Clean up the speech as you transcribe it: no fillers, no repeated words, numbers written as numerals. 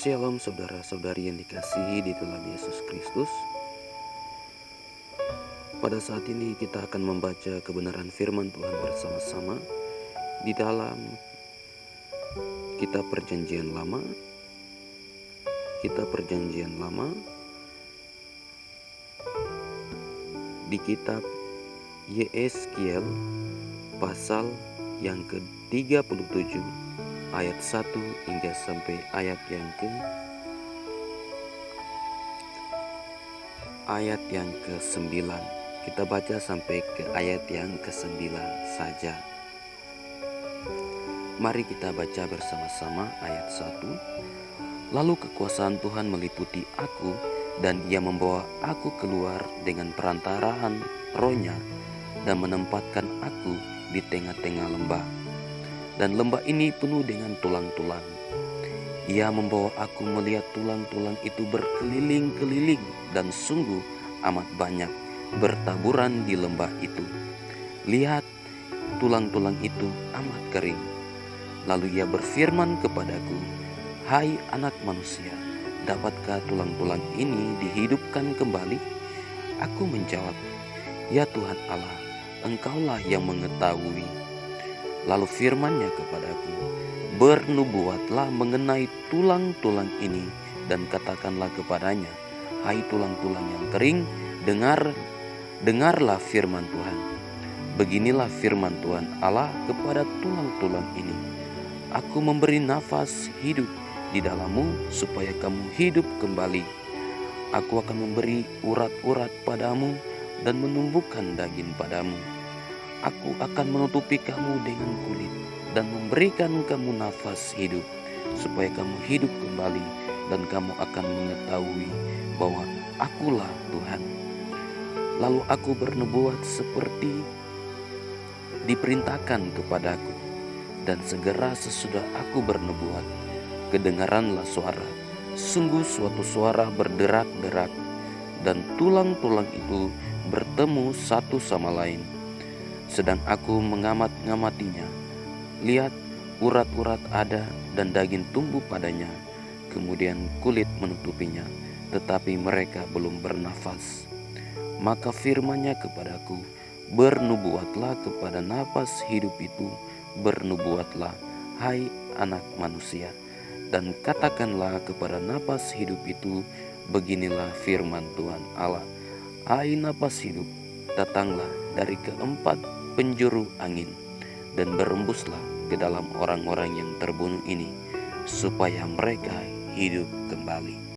Shalom saudara-saudari yang dikasihi di dalam Yesus Kristus. Pada saat ini kita akan membaca kebenaran firman Tuhan bersama-sama di dalam Kitab Perjanjian Lama. Kitab Perjanjian Lama di kitab Yeskiel pasal yang ke-37 ayat 1 hingga sampai ayat yang ke-9. Kita baca sampai ke ayat yang ke-9 saja. Mari kita baca bersama-sama ayat 1. Lalu kekuasaan Tuhan meliputi aku, dan Ia membawa aku keluar dengan perantaraan Roh-Nya dan menempatkan aku di tengah-tengah lembah. Dan lembah ini penuh dengan tulang-tulang. Ia membawa aku melihat tulang-tulang itu berkeliling-keliling dan sungguh amat banyak bertaburan di lembah itu. Lihat, tulang-tulang itu amat kering. Lalu Ia berfirman kepadaku, "Hai anak manusia, dapatkah tulang-tulang ini dihidupkan kembali?" Aku menjawab, "Ya Tuhan Allah, Engkaulah yang mengetahui." Lalu firman-Nya kepadaku, "Bernubuatlah mengenai tulang-tulang ini dan katakanlah kepadanya, hai tulang-tulang yang kering, dengarlah firman Tuhan. Beginilah firman Tuhan Allah kepada tulang-tulang ini. Aku memberi nafas hidup di dalammu supaya kamu hidup kembali. Aku akan memberi urat-urat padamu dan menumbuhkan daging padamu. Aku akan menutupi kamu dengan kulit dan memberikan kamu nafas hidup supaya kamu hidup kembali, dan kamu akan mengetahui bahwa Akulah Tuhan." Lalu aku bernubuat seperti diperintahkan kepadaku, dan segera sesudah aku bernubuat, kedengaranlah suara, sungguh suatu suara berderak-derak, dan tulang-tulang itu bertemu satu sama lain. Sedang aku mengamat-ngamatinya, lihat, urat-urat ada dan daging tumbuh padanya, kemudian kulit menutupinya, tetapi mereka belum bernafas. Maka firman-Nya kepadaku, "Bernubuatlah kepada nafas hidup itu, bernubuatlah, hai anak manusia, dan katakanlah kepada nafas hidup itu, beginilah firman Tuhan Allah, hai nafas hidup, datanglah dari keempat penjuru angin, dan berembuslah ke dalam orang-orang yang terbunuh ini, supaya mereka hidup kembali."